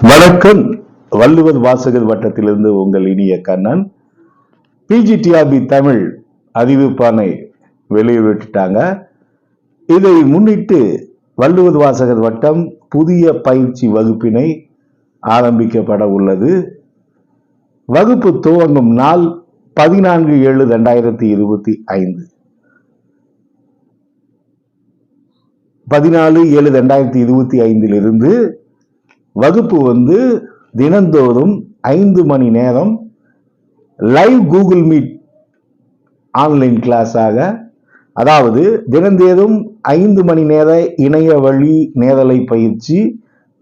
வணக்கம். வள்ளுவர் வாசகர் வட்டத்திலிருந்து உங்கள் இனிய கண்ணன். பிஜிடிஆர்பி தமிழ் அறிவிப்பானை வெளியிட்டாங்க. இதை முன்னிட்டு வள்ளுவர் வாசகர் வட்டம் புதிய பயிற்சி வகுப்பினை ஆரம்பிக்கப்பட உள்ளது. வகுப்பு துவங்கும் நாள் 14/7/2025. 14/7/2025 வகுப்பு தினந்தோறும் 5 மணி நேரம் லைவ் கூகுள் மீட் ஆன்லைன் கிளாஸாக, அதாவது தினந்தோறும் 5 மணி நேர இணைய வழி நேரலை பயிற்சி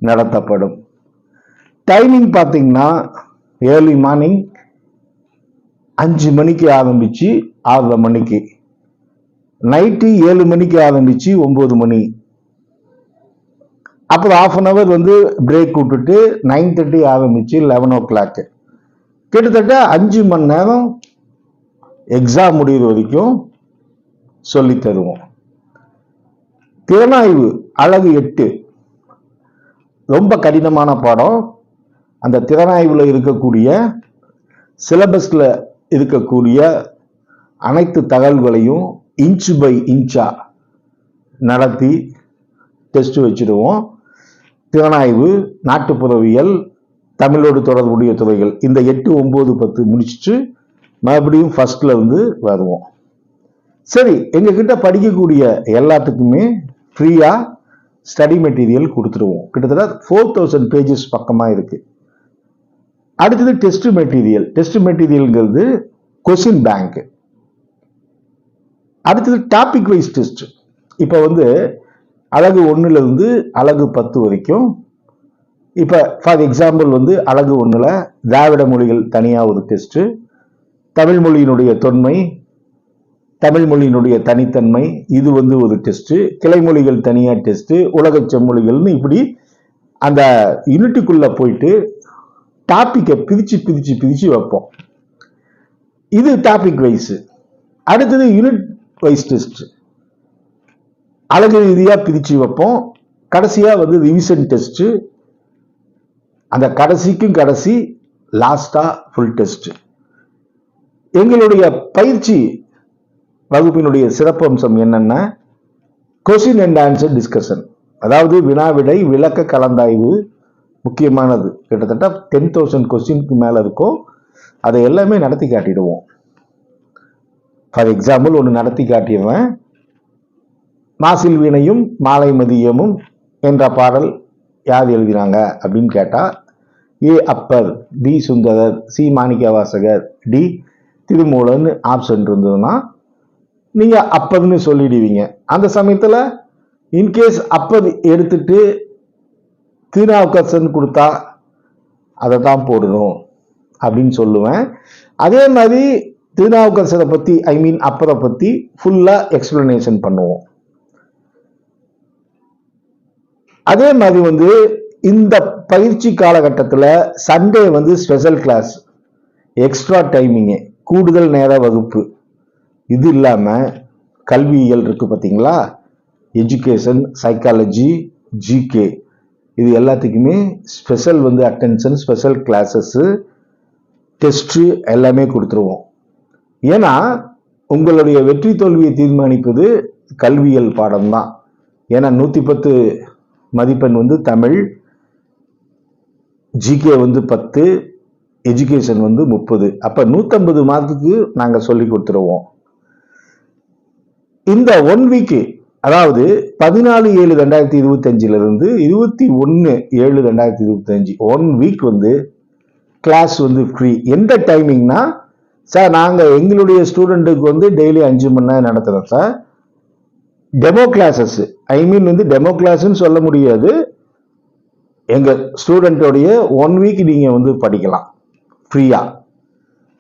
நடத்தப்படும். டைமிங் பார்த்தீங்கன்னா ஏர்லி மார்னிங் 5 மணிக்கு ஆரம்பிச்சு 6:30 மணிக்கு, நைட்டு 7 மணிக்கு ஆரம்பிச்சு 9 மணி, அப்புறம் ½ அன் அவர் பிரேக் விட்டுட்டு 9:30 ஆரம்பிச்சு 11 o'clock. கிட்டத்தட்ட 5 மணி நேரம் எக்ஸாம் முடிகிற வரைக்கும் சொல்லி தருவோம். திறனாய்வு அழகு 8 ரொம்ப கடினமான பாடம். அந்த திறனாய்வுல இருக்கக்கூடிய சிலபஸ்ல இருக்கக்கூடிய அனைத்து தகவல்களையும் இன்ச் பை இன்ச்சா நடத்தி டெஸ்ட் வச்சிடுவோம். திறனாய்வு, நாட்டுப்புறவியல், தமிழோடு தொடர்புடைய துறைகள், இந்த 8, 9, 10 முடிச்சுட்டு மறுபடியும் ஃபர்ஸ்ட்ல வருவோம். சரி, எங்க கிட்ட படிக்கக்கூடிய எல்லாத்துக்குமே ஃப்ரீயா ஸ்டடி மெட்டீரியல் கொடுத்துருவோம். கிட்டத்தட்ட 4000 பேஜஸ் பக்கமா இருக்கு. அடுத்தது டெஸ்ட் மெட்டீரியல். டெஸ்ட் மெட்டீரியல்ங்கிறது கொஸ்டின் பேங்க். அடுத்தது டாபிக் வைஸ் டெஸ்ட். இப்ப அழகு 1ல இருந்து அழகு 10 வரைக்கும். இப்ப ஃபார் எக்ஸாம்பிள் அழகு 1ல திராவிட மொழிகள் தனியா ஒரு டெஸ்ட், தமிழ் மொழியினுடைய தொன்மை, தமிழ் மொழியினுடைய தனித்தன்மை, இது ஒரு டெஸ்ட், கிளைமொழிகள் தனியா டெஸ்ட், உலக செம்மொழிகள்னு இப்படி அந்த யூனிட்டுக்குள்ள போயிட்டு டாபிக்கை பிரிச்சு வைப்போம். இது டாபிக் வைஸ். அடுத்தது யூனிட் வைஸ் டெஸ்ட், அழகு ரீதியா பிரிச்சு வைப்போம். கடைசியா ரிவிஷன் டெஸ்ட், அந்த கடைசிக்கும் கடைசி லாஸ்டா ஃபுல் டெஸ்ட். எங்களுடைய பயிற்சி வகுப்பினுடைய சிறப்பம்சம் என்னன்னா, கொஸ்டின் அண்ட் ஆன்சர் டிஸ்கஷன், அதாவது வினாவிடை விளக்க கலந்தாய்வு முக்கியமானது. கிட்டத்தட்ட 10,000 கொஸ்டினுக்கு மேல இருக்கும். அதை எல்லாமே நடத்தி காட்டிடுவோம். ஃபார் எக்ஸாம்பிள் ஒன்று நடத்தி காட்டிடுவேன். மாசில் வீணையும் மாலை மதியமும் என்ற பாடல் யார் எழுதினாங்க அப்படின்னு கேட்டா, A Appar, B Sundarar, C Manikkavasagar, D Thirumoolan option இருந்ததுன்னா நீங்க அப்பர்னு சொல்லிடுவீங்க. அந்த சமயத்துல இன்கேஸ் அப்பர் எடுத்துட்டு திருநாவுக்கரசன் கொடுத்தா அதை தான் போடணும் அப்படின்னு சொல்லுவேன். அதே மாதிரி திருநாவுக்கரசரை பத்தி அப்பரை பத்தி ஃபுல்லா எக்ஸ்பிளனேஷன் பண்ணுவோம். அதே மாதிரி இந்த பயிற்சி காலகட்டத்தில் Sunday special class, extra timing, கூடுதல் நேர வகுப்பு. இது இல்லாம கல்வியியல் இருக்கு பார்த்தீங்களா, எஜுகேஷன், சைக்காலஜி, ஜிகே, இது எல்லாத்துக்குமே special attention, special classes, test எல்லாமே கொடுத்துருவோம். ஏன்னா உங்களுடைய வெற்றி தோல்வியை தீர்மானிப்பது கல்வியியல் பாடம் தான். ஏன்னா 110 மதிப்பெண் தமிழ், ஜிகே 10, எஜுகேஷன் 30. அப்ப 150 மார்க்குக்கு நாங்க சொல்லி கொடுத்துருவோம். இந்த 1 வீக், அதாவது 14/7/2025 இருந்து 21/7/2025 1 வீக் கிளாஸ் ஃப்ரீ. எந்த டைமிங்னா, சார் நாங்க எங்களுடைய ஸ்டூடெண்ட்டுக்கு டெய்லி 5 மணி நேரம் நடத்துறோம் சார். டெமோ கிளாஸஸ், டெமோ கிளாஸ்ன்னு சொல்ல முடியாது, எங்க ஸ்டூடெண்டோடைய 1 வீக் நீங்க படிக்கலாம் ஃப்ரீயா.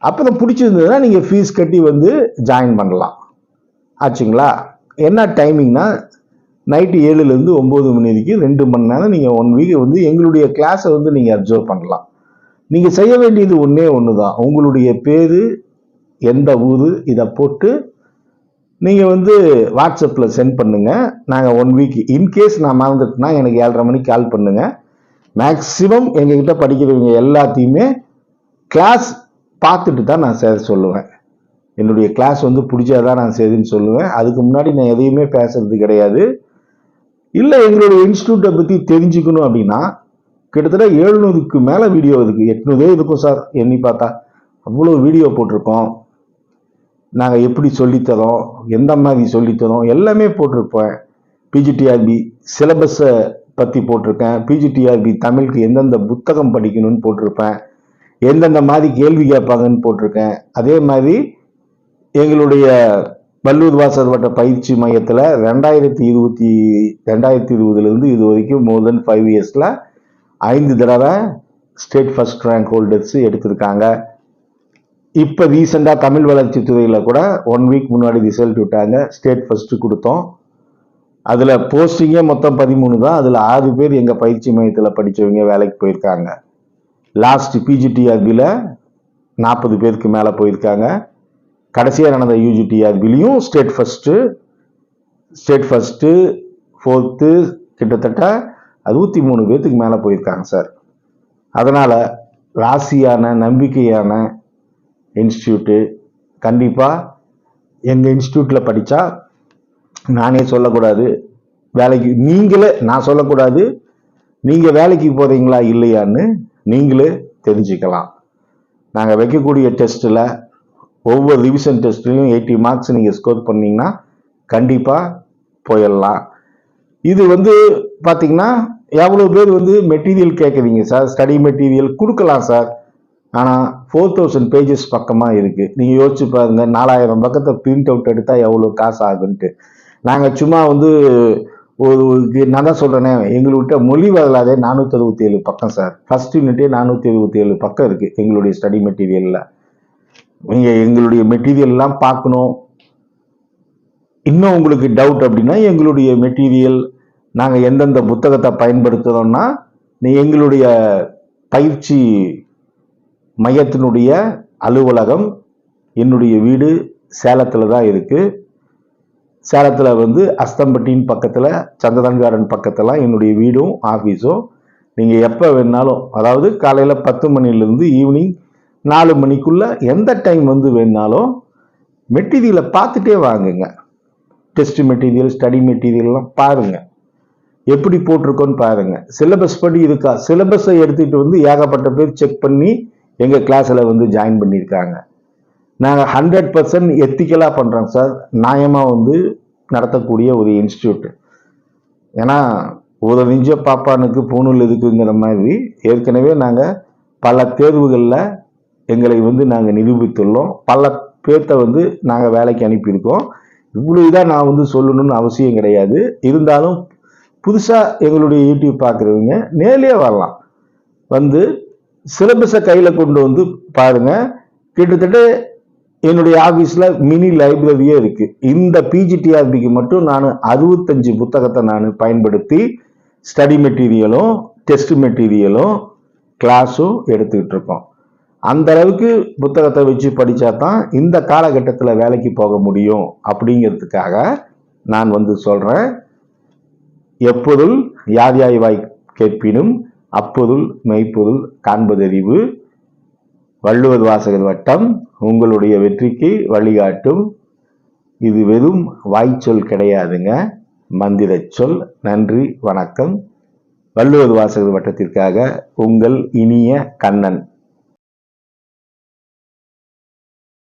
அப்புறம் பிடிச்சிருந்ததுன்னா நீங்க ஃபீஸ் கட்டி ஜாயின் பண்ணலாம். ஆச்சுங்களா? என்ன டைமிங்னா, நைட்டு 7ல இருந்து 9 மணி வரைக்கும் 2 மணி நேரம் நீங்க 1 வீக் எங்களுடைய கிளாஸை நீங்க அப்சர்வ் பண்ணலாம். நீங்க செய்ய வேண்டியது ஒன்னே ஒண்ணுதான். உங்களுடைய பேரு, எந்த ஊரு, இதை போட்டு நீங்க வாட்ஸ்அப்ல சென்ட் பண்ணுங்க. நாங்க 1 வீக், இன்கேஸ் நான் மறந்துட்டுனா எனக்கு 7:30 மணிக்கு கால் பண்ணுங்க. மேக்சிமம் எங்ககிட்ட படிக்கிறவங்க எல்லாத்தையுமே கிளாஸ் பார்த்துட்டு தான் நான் சேர சொல்லுவேன். என்னுடைய கிளாஸ் வந்து பிடிச்சாதான் நான் சரின்னு சொல்லுவேன். அதுக்கு முன்னாடி நான் எதையுமே பேசுறது கிடையாது. இல்லை எங்களுடைய இன்ஸ்டியூட்டை பற்றி தெரிஞ்சுக்கணும் அப்படின்னா கிட்டத்தட்ட 700க்கு மேலே வீடியோ இருக்கு. 800 இருக்கும் சார் எண்ணி பார்த்தா. அவ்வளோ வீடியோ போட்டிருக்கோம். நாங்கள் எப்படி சொல்லித்தரோம், எந்த மாதிரி சொல்லித்தரோம் எல்லாமே போட்டிருப்பேன். பிஜிடிஆர்பி சிலபஸை பற்றி போட்டிருக்கேன். பிஜிடிஆர்பி தமிழுக்கு எந்தெந்த புத்தகம் படிக்கணும்னு போட்டிருப்பேன். எந்தெந்த மாதிரி கேள்வி கேட்பாங்கன்னு போட்டிருக்கேன். அதே மாதிரி எங்களுடைய வல்லூர் வாசகர் வட்ட பயிற்சி மையத்தில் 2020 இது வரைக்கும் மோர் தென் 5 இயர்ஸில் 5 தடவை ஸ்டேட் ஃபர்ஸ்ட் ரேங்க் ஹோல்டர்ஸ் எடுத்திருக்காங்க. இப்போ ரீசெண்டாக தமிழ் வளர்ச்சி துறையில் கூட 1 வீக் முன்னாடி ரிசல்ட் விட்டாங்க. ஸ்டேட் ஃபர்ஸ்ட் கொடுத்தோம். அதில் போஸ்டிங்கே மொத்தம் 13 தான். அதில் 6 பேர் எங்கள் பயிற்சி மையத்தில் படித்தவங்க வேலைக்கு போயிருக்காங்க. லாஸ்ட் பிஜிடிஆர்பியில் 40 பேருக்கு மேலே போயிருக்காங்க. கடைசியாக நடந்த யூஜிடிஆர்பிலையும் ஸ்டேட் ஃபர்ஸ்ட்டு 4th கிட்டத்தட்ட 63 பேர்த்துக்கு மேலே போயிருக்காங்க சார். அதனால் ராசியான நம்பிக்கையான இன்ஸ்டியூட்டு. கண்டிப்பாக எங்கள் இன்ஸ்டியூட்டில் படித்தா நானே சொல்லக்கூடாது வேலைக்கு, நீங்களே, நான் சொல்லக்கூடாது, நீங்கள் வேலைக்கு போகிறீங்களா இல்லையான்னு நீங்களே தெரிஞ்சுக்கலாம். நாங்கள் வைக்கக்கூடிய டெஸ்ட்டில் ஒவ்வொரு ரிவிஷன் டெஸ்ட்லையும் 80 மார்க்ஸ் நீங்கள் ஸ்கோர் பண்ணீங்கன்னா கண்டிப்பாக போயிடலாம். இது வந்து பார்த்தீங்கன்னா எவ்வளோ பேர் வந்து மெட்டீரியல் கேட்குறீங்க சார், ஸ்டடி மெட்டீரியல் கொடுக்கலாம் சார். ஆனால் 4000 பேஜஸ் பக்கமாக இருக்குது. நீங்கள் யோசிச்சு பாருங்க, 4000 பக்கத்தை பிரிண்ட் அவுட் எடுத்தால் எவ்வளோ காசு ஆகுன்ட்டு. நாங்கள் சும்மா வந்து நான் தான் சொல்கிறேனே, எங்கள்கிட்ட மொழி வரலாதே 467 பக்கம் சார். ஃபர்ஸ்ட் யூனிட்டே 477 பக்கம் இருக்குது எங்களுடைய ஸ்டடி மெட்டீரியலில். நீங்கள் எங்களுடைய மெட்டீரியல்லாம் பார்க்கணும். இன்னும் உங்களுக்கு டவுட் அப்படின்னா எங்களுடைய மெட்டீரியல் நாங்கள் எந்தெந்த புத்தகத்தை பயன்படுத்துகிறோம்னா, நீ எங்களுடைய பயிற்சி மையத்தினுடைய அலுவலகம் என்னுடைய வீடு சேலத்தில் தான் இருக்குது. சேலத்தில் வந்து அஸ்தம்பட்டின் பக்கத்தில், சந்திரன் கார்டன் பக்கத்தில் என்னுடைய வீடும் ஆஃபீஸும். நீங்கள் எப்போ வேணாலும், அதாவது காலையில் 10 மணிலேருந்து ஈவினிங் 4 மணிக்குள்ளே எந்த டைம் வந்து வேணாலும் மெட்டீரியலை பார்த்துட்டே வாங்குங்க. டெஸ்ட் மெட்டீரியல், ஸ்டடி மெட்டீரியல்லாம் பாருங்கள், எப்படி போட்டிருக்கோன்னு பாருங்கள். சிலபஸ் படி இருக்கா, சிலபஸை எடுத்துகிட்டு வந்து ஏகப்பட்ட பேர் செக் பண்ணி எங்கள் கிளாஸில் வந்து ஜாயின் பண்ணியிருக்காங்க. நாங்கள் 100% எத்திக்கலாக பண்ணுறோம் சார். நியாயமாக வந்து நடத்தக்கூடிய ஒரு இன்ஸ்டியூட். ஏன்னா ஒரு நிஞ்ச பாப்பானுக்கு பூணூல் இருக்குங்கிற மாதிரி ஏற்கனவே நாங்கள் பல தேர்வுகளில் எங்களை வந்து நாங்கள் நிரூபித்துள்ளோம். பல பேர்த்த வந்து நாங்கள் வேலைக்கு அனுப்பியிருக்கோம். இவ்வளோ இதாக நான் வந்து சொல்லணும்னு அவசியம் கிடையாது. இருந்தாலும் புதுசாக எங்களுடைய யூடியூப் பார்க்குறவங்க நேர்லேயே வரலாம், வந்து சிலபஸை கையில் கொண்டு வந்து பாருங்கள். கிட்டத்தட்ட என்னுடைய ஆஃபீஸில் மினி லைப்ரரியே இருக்குது. இந்த பிஜிடிஆர்பிக்கு மட்டும் நான் 65 புத்தகத்தை நான் பயன்படுத்தி ஸ்டடி மெட்டீரியலும் டெஸ்ட் மெட்டீரியலும் கிளாஸும் எடுத்துக்கிட்டு இருக்கோம். அந்த அளவுக்கு புத்தகத்தை வச்சு படித்தா தான் இந்த காலகட்டத்தில் வேலைக்கு போக முடியும். அப்படிங்கிறதுக்காக நான் வந்து சொல்கிறேன், எப்பொருள் யார் யாய்வாய் கேட்பினும் அப்பொருள் மெய்ப்பொருள் காண்பதறிவு. வள்ளுவர் வாசகர் வட்டம் உங்களுடைய வெற்றிக்கு வழிகாட்டும். இது வெறும் வாய்ச்சொல் கிடையாதுங்க, மந்திர சொல். நன்றி, வணக்கம். வள்ளுவர் வாசகர் வட்டத்திற்காக உங்கள் இனிய கண்ணன்.